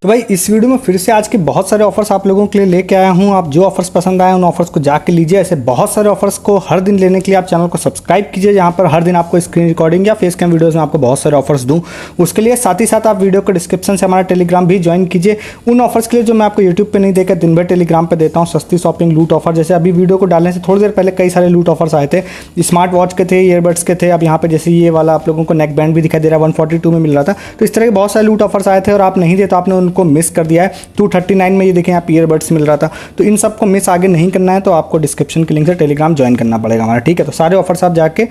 तो भाई इस वीडियो में फिर से आज के बहुत सारे ऑफर्स आप लोगों के लिए लेके आया हूं। आप जो ऑफर्स पसंद आए उन ऑफर्स को जाके लीजिए। ऐसे बहुत सारे ऑफर्स को हर दिन लेने के लिए आप चैनल को सब्सक्राइब कीजिए, जहां पर हर दिन आपको स्क्रीन रिकॉर्डिंग या फेस कैम वीडियोस में आपको बहुत सारे ऑफर्स दूं। उसके लिए साथ ही साथ आप वीडियो को डिस्क्रिप्शन से हमारा टेलीग्राम भी ज्वाइन कीजिए उन ऑफर्स के लिए जो मैं आपको यूट्यूब पर नहीं देकर दिन भर टेलीग्राम पर देता हूँ। सस्ती शॉपिंग लूट ऑफर, जैसे अभी वीडियो को डालने से थोड़ी देर पहले कई सारे लूट ऑफर्स आए थे। स्मार्ट वॉच के थे, ईयरबड्स के थे। अब यहाँ पे जैसे ये वाला आप लोगों को नेक बैंड भी दिखाई दे रहा है, 142 में मिल रहा था। तो इस तरह के बहुत सारे लूट ऑफर्स आए थे और आप नहीं दे तो आपने उनको मिस कर दिया है। 239 में ये देखें आप ईयरबड्स मिल रहा था। तो इन सबको मिस आगे नहीं करना है तो आपको डिस्क्रिप्शन के लिंक से टेलीग्राम ज्वाइन करना पड़ेगा हमारा, ठीक है। तो सारे ऑफर्स आप जाके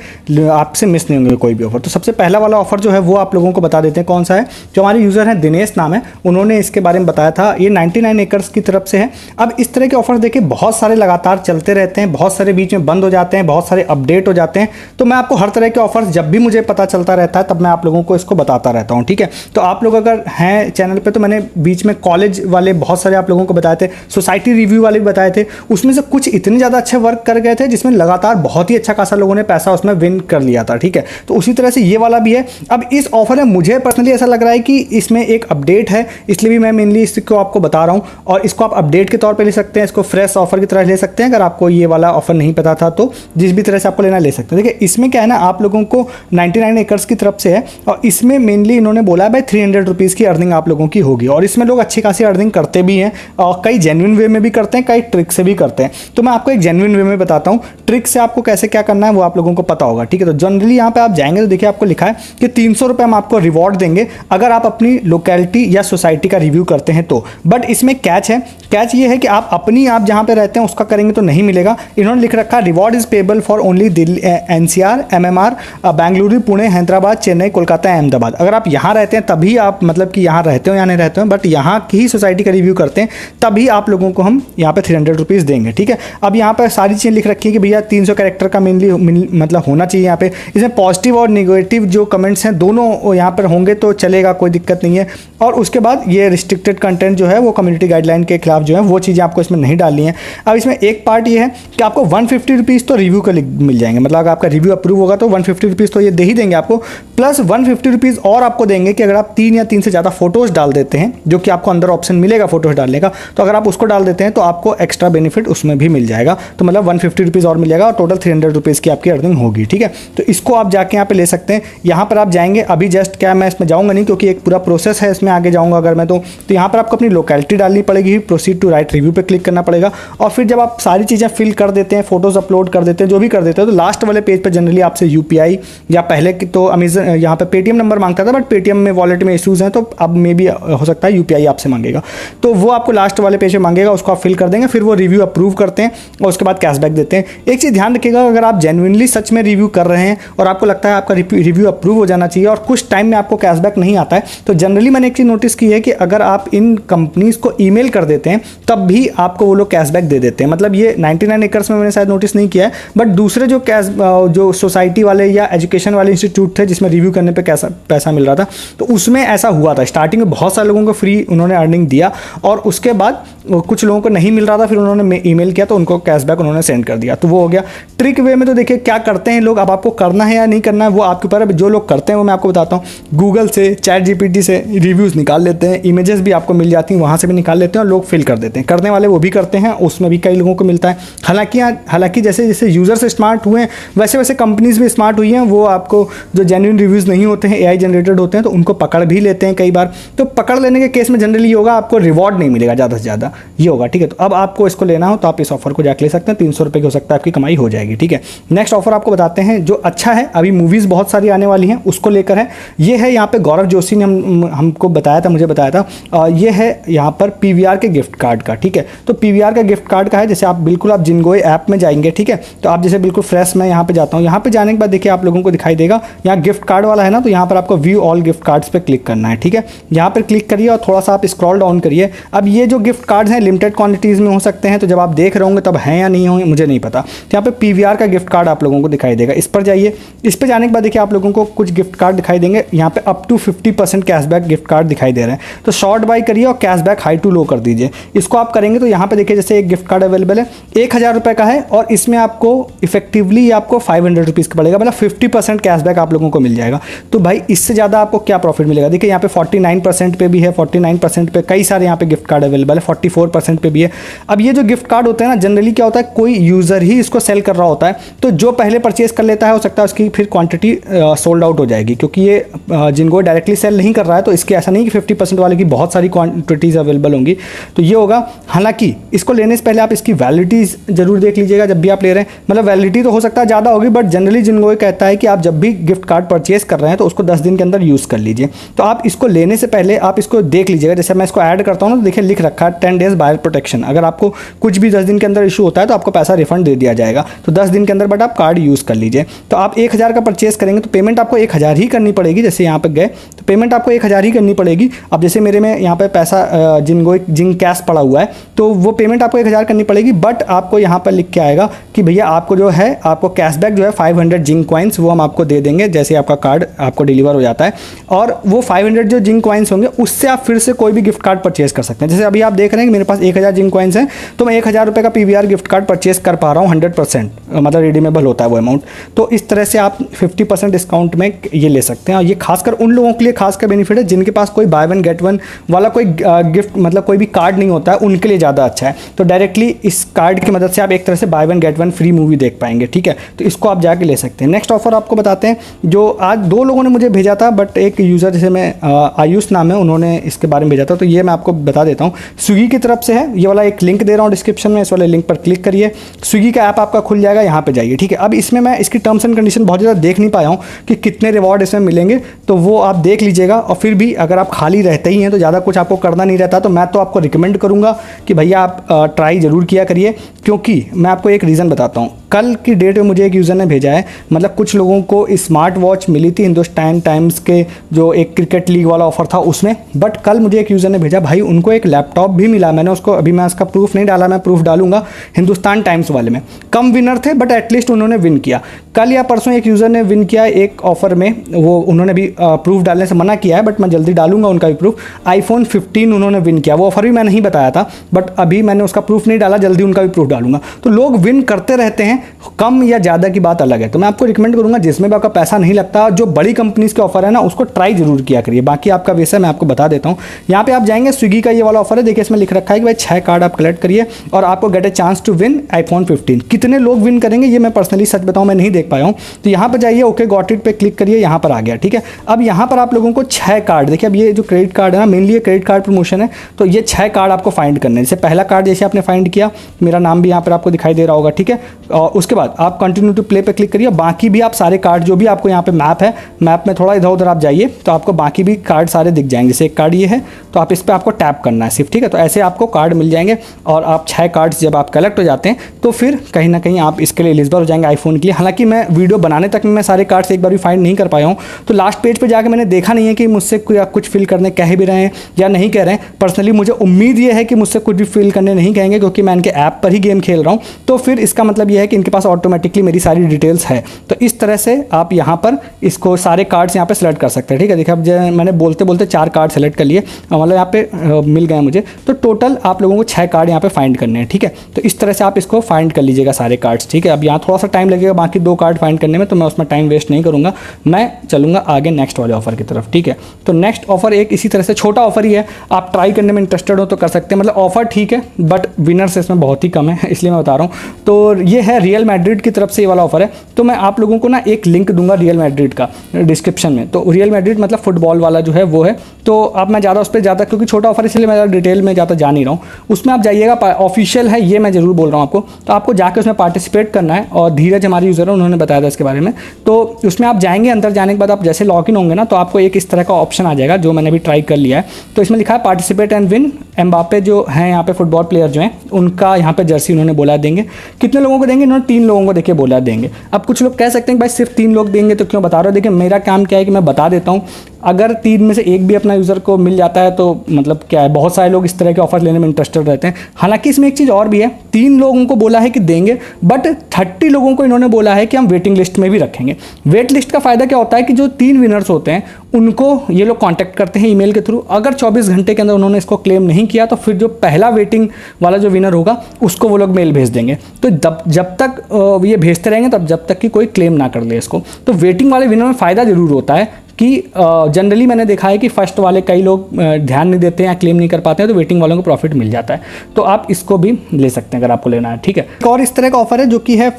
आपसे मिस नहीं होंगे कोई भी ऑफर। तो सबसे पहला वाला ऑफर जो है वो आप लोगों को बता देते हैं कौन सा है। जो हमारे यूज़र हैं दिनेश नाम है, उन्होंने इसके बारे में बताया था। ये 99 एकर्स की तरफ से है। अब इस तरह के ऑफर देखिए बहुत सारे लगातार चलते रहते हैं, बहुत सारे बीच में बंद हो जाते हैं, बहुत सारे अपडेट हो जाते हैं। तो मैं आपको हर तरह के ऑफर्स जब भी मुझे पता चलता रहता है तब मैं आप लोगों को इसको बताता रहता हूँ, ठीक है। तो आप लोग अगर हैं चैनल पे तो मैंने बीच में कॉलेज वाले बहुत सारे आप लोगों को बताए थे, सोसाइटी रिव्यू वाले भी बताए थे। उसमें से कुछ इतने ज़्यादा अच्छे वर्क कर गए थे जिसमें लगातार बहुत ही अच्छा खासा लोगों ने पैसा उसमें विन कर लिया था, ठीक है। तो उसी तरह से ये वाला भी है। अब इस ऑफर में मुझे पर्सनली ऐसा लग रहा है कि इसमें एक अपडेट है, इसलिए भी मैं मेनली इसको आपको बता रहा हूँ। और इसको आप अपडेट के तौर पर ले सकते हैं, इसको फ्रेश ऑफर की तरह ले सकते हैं। अगर आपको ये वाला ऑफर नहीं पता था तो जिस भी तरह से आपको लेना ले सकते हैं। देखिए इसमें क्या है ना, आप लोगों को 99 एकर्स की तरफ से है और इसमें मेनली इन्होंने बोला है भाई 300 रुपीज़ की अर्निंग आप लोगों की होगी। और इसमें लोग अच्छी खासी अर्निंग करते भी हैं और कई जेन्युइन वे में भी करते हैं, कई ट्रिक से भी करते हैं। तो मैं आपको एक जेन्युइन वे में बताता हूँ, ट्रिक से आपको कैसे क्या करना है वो आप लोगों को पता होगा, ठीक है। तो जनरली यहाँ पे आप जाएंगे तो देखिए आपको लिखा है कि 300 रुपये हम आपको रिवॉर्ड देंगे अगर आप अपनी लोकेलिटी या सोसाइटी का रिव्यू करते हैं तो। बट इसमें कैच है, कैच ये है कि आप जहाँ पे रहते हैं उसका करेंगे तो नहीं मिलेगा। इन्होंने लिख रखा reward is payable for only Delhi, NCR, MMR, Bengaluru, Pune, Hyderabad, Chennai, Kolkata, Ahmedabad. अगर आप यहाँ रहते हैं तभी आप मतलब कि यहाँ रहते हो या नहीं रहते हो, बट यहाँ की ही सोसाइटी का रिव्यू करते हैं तभी आप लोगों को हम यहाँ पे 300 रुपीज़ देंगे, ठीक है। अब यहाँ पर सारी चीज़ें लिख रखी है कि भैया 300 कैरेक्टर का मेनली मतलब होना चाहिए यहाँ पे। इसमें पॉजिटिव और निगेटिव जो कमेंट्स हैं दोनों यहाँ पर होंगे तो चलेगा, कोई दिक्कत नहीं है। और उसके बाद ये रिस्ट्रिक्टेड कंटेंट जो है वो कम्युनिटी गाइडलाइन के खिलाफ जो है वो चीज़ें आपको इसमें नहीं डालनी है। अब इसमें एक पार्ट ये है कि आपको 150 रुपीज़ तो रिव्यू का मिल जाएंगे, मतलब अगर आपका रिव्यू अप्रूव होगा तो 150 रुपीज़ तो ये दे ही देंगे आपको, प्लस 150 रुपीज़ और आपको देंगे कि अगर आप 3 या 3 से ज़्यादा फोटोज़ डाल देते हैं, जो कि आपको अंदर ऑप्शन मिलेगा फोटोज़ डालने का, तो अगर आप उसको डाल देते हैं तो आपको एक्स्ट्रा बेनिफिट उसमें भी मिल जाएगा। तो मतलब 150 रुपीज़ और मिल जाएगा और टोटल 300 रुपीज़ की आपकी अर्निंग होगी, ठीक है। तो इसको आप जाके यहाँ पे ले सकते हैं। यहाँ पर आप जाएंगे, अभी जस्ट क्या मैं इसमें जाऊँगा नहीं क्योंकि एक पूरा प्रोसेस है, इसमें आगे जाऊँगा अगर मैं तो यहाँ पर आपको अपनी लोकेलिटी डालनी पड़ेगी, प्रोसीड टू राइट रिव्यू पे क्लिक करना पड़ेगा। और फिर जब आप सारी चीज़ें फिल कर देते हैं, फोटोज़ अपलोड कर देते हैं, जो भी कर देते हैं, तो लास्ट वाले पेज पर जनरली आपसे UPI या पहले तो अमेजन यहाँ पे पेटीएम नंबर मांगता था, बट पेटीएम में वॉलेट में इशूज़ हैं तो अब मे भी हो सकता है UPI आपसे मांगेगा। तो वो आपको लास्ट वाले पेज पे मांगेगा, उसको आप फिल कर देंगे, फिर वो रिव्यू अप्रूव करते हैं और उसके बाद कैशबैक देते हैं। एक चीज़ ध्यान रखिएगा, अगर आप जेन्युइनली सच में रिव्यू कर रहे हैं और आपको लगता है आपका रिव्यू अप्रूव हो जाना चाहिए और कुछ टाइम में आपको कैशबैक नहीं आता है, तो जनरली मैंने एक चीज़ नोटिस की है कि अगर आप इन कंपनीज़ को ईमेल कर देते हैं तब भी आपको वो लोग कैशबैक दे देते हैं। मतलब ये 99 एकर्स में मैंने शायद नोटिस नहीं किया है, बट दूसरे जो सोसाइटी वाले या एजुकेशन वाले इंस्टीट्यूट थे जिसमें रिव्यू करने पे कैसा पैसा मिल रहा था, तो उसमें ऐसा हुआ था। स्टार्टिंग में बहुत सारे लोगों को फ्री उन्होंने अर्निंग दिया और उसके बाद कुछ लोगों को नहीं मिल रहा था, फिर उन्होंने ईमेल किया तो उनको कैशबैक उन्होंने सेंड कर दिया। तो वो हो गया ट्रिक वे में। तो देखिए क्या करते हैं लोग, अब आपको करना है या नहीं करना है वो आपके ऊपर है। जो लोग करते हैं वो मैं आपको बताता हूँ, गूगल से, ChatGPT से रिव्यूज़ निकाल लेते हैं, इमेजेस भी आपको मिल जाती हैं, वहाँ से भी निकाल लेते हैं और लोग फिल कर देते हैं। करने वाले वो भी करते हैं, उसमें भी कई लोगों को मिलता है। हालांकि जैसे जैसे यूज़र से स्मार्ट हुए हैं वैसे वैसे कंपनीज़ भी स्मार्ट हुई हैं। वो आपको जो जेन्युइन रिव्यूज़ नहीं होते हैं, AI जनरेटेड होते हैं, तो उनको पकड़ भी लेते हैं कई बार। तो पकड़ लेने के केस में जनरली ये होगा आपको रिवॉर्ड नहीं मिलेगा ज़्यादा से ज़्यादा, ये होगा, ठीक है। तो अब आपको इसको लेना हो तो आप इस ऑफर को जाके ले सकते हैं। 300 रुपये की हो सकता है आपकी कमाई हो जाएगी, ठीक है। नेक्स्ट ऑफर आपको बताते हैं जो अच्छा है, अभी मूवीज़ बहुत सारी आने वाली हैं उसको लेकर है। ये है यहाँ पे गौरव जोशी ने हमको बताया था, मुझे बताया था। ये है यहाँ पर PVR के गिफ्ट कार्ड का, ठीक है। तो PVR का गिफ्ट कार्ड का है, जैसे आप बिल्कुल आप जिनगोई ऐप में जाएंगे, ठीक है। तो आप जैसे बिल्कुल फ्रेश मैं यहाँ पे जाता हूँ, यहाँ पे जाने के बाद देखिए आप लोगों को दिखाई देगा यहाँ गिफ्ट कार्ड वाला है ना, तो यहाँ पर आपको व्यू ऑल गिफ्ट कार्ड्स पे क्लिक करना है, ठीक है। यहाँ पर क्लिक करिए और थोड़ा सा आप स्क्रॉल डाउन करिए। अब ये जो गिफ्ट कार्ड कार्ड्स हैं, लिमिटेड क्वांटिटीज़ में हो सकते हैं, तो जब आप देख रहे होंगे तब हैं या नहीं होंगे मुझे नहीं पता। तो यहाँ पे पीवीआर का गिफ्ट कार्ड आप लोगों को दिखाई देगा, इस पर जाइए। इस पर जाने के बाद देखिए आप लोगों को कुछ गिफ्ट कार्ड दिखाई देंगे, यहाँ पे up to 50% cashback gift card दिखाई दे रहे हैं। तो शॉर्ट बाई करिए और कैशबैक हाई टू लो कर दीजिए। इसको आप करेंगे तो यहाँ पे देखिए जैसे एक गिफ्ट कार्ड अवेलेबल है 1000 रुपये का है, और इसमें आपको इफेक्टिवली आपको 500 रुपीज़ का पड़ेगा, मतलब 50% कैशबैक आप लोगों को मिल जाएगा। तो भाई इससे ज़्यादा आपको क्या प्रॉफिट मिलेगा। देखिए यहाँ पे 49% पे भी है, 49% पे कई सारे यहाँ पे गिफ्ट कार्ड अवेलेबल है, 44% पे भी है। अब ये जो गिफ्ट कार्ड होते हैं ना, जनरली क्या होता है, कोई यूज़र ही इसको सेल कर रहा होता है, तो जो पहले परचेज कर लेता है हो सकता है उसकी फिर क्वांटिटी सोल्ड आउट हो जाएगी, क्योंकि ये जिनको डायरेक्टली सेल नहीं कर रहा है तो इसके ऐसा नहीं कि 50% वाले की बहुत सारी क्वांटिटीज़ अवेलेबल होंगी, तो ये होगा। हालांकि इसको लेने से पहले आप इसकी वैलिडिटीज़ जरूर देख लीजिएगा जब भी आप ले रहे हैं, मतलब वैलिडिटी तो हो सकता है ज़्यादा होगी, बट जनरली जिनको ये कहता है कि आप जब भी गिफ्ट कार्ड परचेज कर रहे हैं तो उसको 10 दिन के अंदर यूज़ कर लीजिए। तो आप इसको लेने से पहले आप इसको देख लीजिएगा, जैसे मैं इसको ऐड करता हूँ ना, तो देखिए लिख रखा है 10 डेज बायर प्रोटेक्शन, अगर आपको कुछ भी 10 दिन के अंदर इशू होता है तो आपको पैसा रिफंड दे दिया जाएगा, तो 10 दिन के अंदर बट आप कार्ड यूज़ कर लीजिए। तो आप 1000 का परचेज करेंगे तो पेमेंट आपको 1000 ही करनी पड़ेगी, जैसे यहाँ पर गए तो पेमेंट आपको 1000 ही करनी पड़ेगी। अब जैसे मेरे में यहाँ पे पैसा जिन कैश पड़ा हुआ है तो वो पेमेंट आपको 1000 करनी पड़ेगी, बट आपको यहाँ पर लिख के आएगा कि भैया आपको जो है आपको कैशबैक जो है 500 जिंक कॉइन्स वो हम आपको दे देंगे जैसे आपका कार्ड आपको डिलीवर हो जाता है, और वो 500 जो जिंक कॉइन्स होंगे उससे आप फिर से कोई भी गिफ्ट कार्ड परचेज कर सकते हैं। जैसे अभी आप देख रहे हैं कि मेरे पास 1000 जिंक कॉइन्स हैं, तो मैं 1000 रुपये का पीवीआर गिफ्ट कार्ड परचेज कर पा रहा हूँ 100%, मतलब रिडीमेबल होता है वो अमाउंट। तो इस तरह से आप 50% डिस्काउंट में ये ले सकते हैं, और ये खासकर उन लोगों के लिए खासकर बेनिफिट है जिनके पास कोई बाय वन गेट वन वाला कोई गिफ्ट मतलब कोई भी कार्ड नहीं होता है, उनके लिए ज़्यादा अच्छा है। तो डायरेक्टली इस कार्ड की मदद से आप एक तरह से by one get one free movie देख पाएंगे, ठीक है। तो इसको आप जाके ले सकते हैं। नेक्स्ट ऑफर आपको बताते हैं, जो आज 2 लोगों ने मुझे भेजा था, बट एक यूज़र जैसे मैं आयुष नाम है, उन्होंने इसके बारे में भेजा था, तो ये मैं आपको बता देता हूँ। स्विगी की तरफ से है, ये वाला एक लिंक दे रहा हूँ डिस्क्रिप्शन में, इस वाले लिंक पर क्लिक करिए, स्विगी का ऐप आपका खुल जाएगा, यहाँ पे जाइए, ठीक है। अब इसमें मैं इसकी टर्म्स एंड कंडीशन बहुत ज़्यादा देख नहीं पाया हूँ कि कितने रिवॉर्ड इसमें मिलेंगे, तो वो आप देख लीजिएगा। और फिर भी अगर आप खाली रहते ही हैं तो ज़्यादा कुछ आपको करना नहीं रहता, तो मैं तो आपको रिकमेंड करूँगा कि भैया आप ट्राई ज़रूर किया करिए, क्योंकि मैं आपको एक रीज़न बताता हूँ। कल की डेट में मुझे एक यूज़र ने भेजा है, मतलब कुछ लोगों को स्मार्ट वॉच मिली थी हिंदुस्तान टाइम्स के जो एक क्रिकेट लीग वाला ऑफर था उसमें, बट कल मुझे एक यूज़र ने भेजा भाई उनको एक लैपटॉप भी मिला। मैंने उसको अभी मैं उसका प्रूफ नहीं डाला, मैं प्रूफ डालूंगा। हिंदुस्तान टाइम्स वाले में कम विनर थे, बट एटलीस्ट उन्होंने विन किया। कल या परसों एक यूज़र ने विन किया एक ऑफर में, वो उन्होंने भी प्रूफ डालने से मना किया है, बट मैं जल्दी डालूंगा उनका भी प्रूफ। iPhone 15 उन्होंने विन किया, वो ऑफर भी मैं नहीं बताया था, बट अभी मैंने उसका प्रूफ नहीं डाला, जल्दी उनका भी प्रूफ डालूंगा। तो लोग विन करते रहते हैं, कम या ज़्यादा की बात अलग है। तो मैं आपको रिकमेंड करूंगा जिसमें भी आपका पैसा नहीं लगता, जो बड़ी कंपनीज के ऑफर है ना उसको ट्राई जरूर किया करिए। बाकी आपका वैसे मैं आपको बता देता हूँ, यहाँ पे आप जाएंगे स्विगी का ये वाला ऑफर है, देखिए इसमें लिख रखा है कि भाई 6 कार्ड आप कलेक्ट करिए और आपको get a chance to win iPhone 15। कितने लोग विन करेंगे ये मैं पर्सनली सच बताऊँ मैं नहीं देख पाया हूँ। तो यहाँ पर जाइए, ओके गॉट इट पे क्लिक करिए, यहाँ पर आ गया, ठीक है। अब यहाँ पर आप लोगों को 6 कार्ड, देखिए अब ये जो क्रेडिट कार्ड है ना, मेनली ये क्रेडिट कार्ड प्रमोशन है, तो ये 6 कार्ड आपको फाइंड करने हैं। जैसे पहला कार्ड जैसे आपने फाइंड किया, मेरा नाम भी यहाँ पर आपको दिखाई दे रहा होगा, ठीक है। और उसके बाद आप कंटिन्यू टू प्ले पे क्लिक करिए, बाकी भी आप सारे कार्ड जो भी आपको यहाँ पे मैप है, मैप में थोड़ा इधर उधर आप जाइए तो आपको बाकी भी कार्ड सारे दिख जाएंगे। जैसे एक कार्ड ये है तो आप इस पर आपको टैप करना है सिर्फ, ठीक है। तो ऐसे आपको कार्ड मिल जाएंगे, और आप 6 कार्ड्स जब आप कलेक्ट हो जाते हैं तो फिर कहीं ना कहीं आप इसके लिए एलिजिबल हो जाएंगे आईफोन के लिए। हालांकि मैं वीडियो बनाने तक में मैं सारे कार्ड्स एक बार भी फाइंड नहीं कर पाया हूँ, तो लास्ट पेज पर जाकर मैंने देखा नहीं है कि मुझसे कुछ फिल करने कह भी रहे हैं या नहीं कह रहे हैं। पर्सनली मुझे उम्मीद ये है कि मुझसे कुछ भी फिल करने नहीं कहेंगे, क्योंकि मैं इनके ऐप पर ही गेम खेल रहा हूँ, तो फिर इसका मतलब ये है कि इनके पास ऑटोमेटिकली मेरी सारी डिटेल्स है। तो इस तरह से आप यहाँ पर इसको सारे कार्ड्स यहाँ पे सेलेक्ट कर सकते हैं, ठीक है। देखिए अब मैंने बोलते बोलते 4 कार्ड सेलेक्ट कर लिए, मतलब यहाँ पे मिल गए मुझे। तो टोटल आप लोगों को 6 कार्ड यहाँ पे फाइंड करने हैं, ठीक है। तो इस तरह से आप इसको फाइंड कर लीजिएगा सारे कार्ड्स, ठीक है। अब यहाँ थोड़ा सा टाइम लगेगा बाकी 2 कार्ड फाइंड करने में, तो मैं उसमें टाइम वेस्ट नहीं करूँगा, मैं चलूँगा आगे नेक्स्ट वाले ऑफर की तरफ, ठीक है। तो नेक्स्ट ऑफर एक इसी तरह से छोटा ऑफर ही है, आप ट्राई करने में इंटरेस्टेड हो तो कर सकते हैं। मतलब ऑफर ठीक है, बट विनर्स इसमें बहुत ही कम है, इसलिए मैं बता रहा हूँ। तो ये है रियल मैड्रिड की तरफ से ये वाला ऑफर है। तो मैं आप लोगों को ना एक लिंक दूंगा रियल मैड्रिड का डिस्क्रिप्शन में। तो रियल मैड्रिड मतलब फुटबॉल वाला जो है वो है, तो अब मैं ज़्यादा उस पर ज़्यादा, क्योंकि छोटा ऑफर इसलिए मैं डिटेल में ज़्यादा जा नहीं रहा हूँ। उसमें आप जाइएगा, ऑफिशियल है ये मैं ज़रूर बोल रहा हूँ आपको, तो आपको जाकर उसमें पार्टिसिपेट करना है। और धीरज हमारे यूज़र है, उन्होंने बताया था इसके बारे में। तो उसमें आप जाएंगे, अंदर जाने के बाद आप जैसे लॉग इन होंगे ना, तो आपको एक इस तरह का ऑप्शन आ जाएगा जो मैंने भी ट्राई कर लिया है। तो इसमें लिखा है पार्टिसिपेट एंड विन। एम्बापे जो हैं यहाँ पे फुटबॉल प्लेयर जो हैं उनका यहाँ पे जर्सी उन्होंने बोला देंगे। कितने लोगों को देंगे? इन्होंने 3 लोगों को देखिए बोला देंगे। अब कुछ लोग कह सकते हैं भाई सिर्फ 3 लोग देंगे तो क्यों बता रहे हो? देखिए मेरा काम क्या है कि मैं बता देता हूँ, अगर 3 में से एक भी अपना यूज़र को मिल जाता है तो मतलब क्या है, बहुत सारे लोग इस तरह के ऑफर लेने में इंटरेस्टेड रहते हैं। हालांकि इसमें एक चीज़ और भी है, 3 लोगों को बोला है कि देंगे, बट 30 लोगों को इन्होंने बोला है कि हम वेटिंग लिस्ट में भी रखेंगे। वेट लिस्ट का फ़ायदा क्या होता है कि जो 3 विनर्स होते हैं उनको ये लोग कांटेक्ट करते हैं ईमेल के थ्रू। अगर 24 घंटे के अंदर उन्होंने इसको क्लेम नहीं किया तो फिर जो पहला वेटिंग वाला जो विनर होगा उसको वो लोग मेल भेज देंगे। तो जब तक ये भेजते रहेंगे तब जब तक कि कोई क्लेम ना कर ले इसको। तो वेटिंग वाले विनर में फ़ायदा ज़रूर होता है कि जनरली मैंने देखा है कि फर्स्ट वाले कई लोग ध्यान नहीं देते हैं या क्लेम नहीं कर पाते हैं, तो वेटिंग वालों को प्रॉफिट मिल जाता है। तो आप इसको भी ले सकते हैं अगर आपको लेना है, ठीक है। एक और इस तरह का ऑफर है जो कि है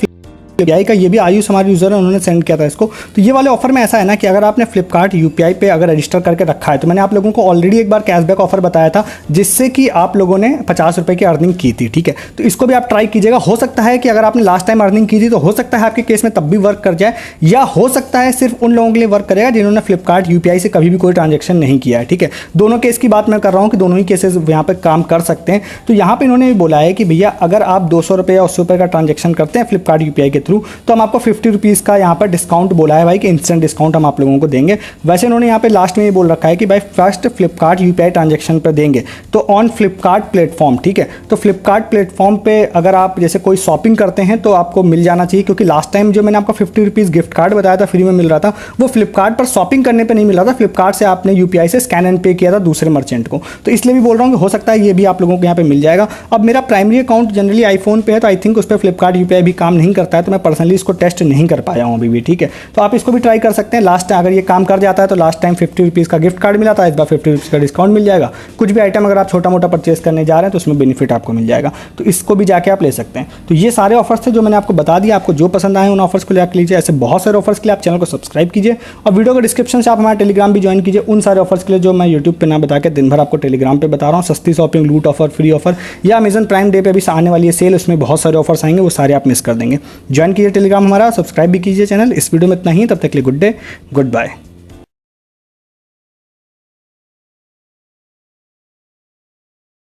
यूपीआई का। ये भी आयुष हमारे यूज़र है, उन्होंने सेंड किया था इसको। तो ये वाले ऑफर में ऐसा है ना कि अगर आपने फ्लिपकार्ट यूपीआई पे अगर रजिस्टर करके रखा है, तो मैंने आप लोगों को ऑलरेडी एक बार कैशबैक ऑफर बताया था जिससे कि आप लोगों ने 50 रुपये की अर्निंग की थी, ठीक है। तो इसको भी आप ट्राई कीजिएगा। हो सकता है कि अगर आपने लास्ट टाइम अर्निंग की थी तो हो सकता है आपके केस में तब भी वर्क कर जाए, या हो सकता है सिर्फ उन लोगों के लिए वर्क करेगा जिन्होंने फ्लिपकार्ट यूपीआई से कभी भी कोई ट्रांजेक्शन नहीं किया है, ठीक है। दोनों केस की बात मैं कर रहा हूँ कि दोनों ही केसेस यहाँ पर काम कर सकते हैं। तो यहाँ पर इन्होंने बोला है कि भैया अगर आप 200 रुपये या 80 रुपये का ट्रांजेक्शन करते हैं फ्लिपकार्ट यूपीआई के थ्रू, तो हम आपको 50 रुपीज़ का यहाँ पर डिस्काउंट बोला है भाई, कि इंस्टेंट डिस्काउंट हम आप लोगों को देंगे। वैसे उन्होंने यहाँ पे लास्ट में ये बोल रखा है कि भाई फर्स्ट फ्लिपकार्ट यूपीआई ट्रांजेक्शन पर देंगे, तो ऑन फ्लिपकार्ट प्लेटफॉर्म, ठीक है। तो फ्लिपकार्ट प्लेटफॉर्म पे अगर आप जैसे कोई शॉपिंग करते हैं तो आपको मिल जाना चाहिए, क्योंकि लास्ट टाइम जो मैंने आपको 50 रुपीज़ गिफ्ट कार्ड बताया था फ्री में मिल रहा था, वो फ्लिपकार्ट पर शॉपिंग करने पर नहीं मिल रहा था, फ्लिपकार्ट से आपने यूपीआई से स्कैन एंड पे किया था दूसरे मर्चेंट को। तो इसलिए भी बोल रहा हूँ कि हो सकता है ये भी आप लोगों को यहाँ पे मिल जाएगा। अब मेरा प्राइमरी अकाउंट जनरली आईफोन पे है, तो आई थिंक उस पर फ्लिपकार्ट यूपीआई भी काम नहीं करता है, तो मैं पर्सनली इसको टेस्ट नहीं कर पाया हूँ अभी भी, ठीक है। तो आप इसको भी ट्राई कर सकते हैं। लास्ट टाइम अगर ये काम कर जाता है तो लास्ट टाइम 50 रुपीज़ का गिफ्ट कार्ड मिला था, इस बार 50 रुपीज़ का डिस्काउंट मिल जाएगा। कुछ भी आइटम अगर आप छोटा मोटा परचेस करने जा रहे हैं तो उसमें बेनिफिट आपको मिल जाएगा, तो इसको भी जाके आप ले सकते हैं। तो ये सारे ऑफर्स थे जो मैंने आपको बता दिया। आपको जो पसंद आए उन ऑफर्स को ले लीजिए। ऐसे बहुत सारे ऑफर्स के लिए आप चैनल को सब्सक्राइब कीजिए, और वीडियो को डिस्क्रिप्शन से आप हमारा टेलीग्राम भी ज्वाइन कीजिए उन सारे ऑफर्स के लिए जो मैं यूट्यूब पर ना बता के दिन भर आपको टेलीग्राम पर बता रहा हूँ। सस्ती शॉपिंग, लूट ऑफर, फ्री ऑफर, या अमेजन प्राइम डे पे भी आने वाली है सेल, उसमें बहुत सारे ऑफर्स आएंगे, वो सारे आप मिस कर देंगे। ज्वाइन कीजिए टेलीग्राम हमारा, सब्सक्राइब भी कीजिए चैनल। इस वीडियो में इतना ही, तब तक के लिए गुड डे, गुड बाय।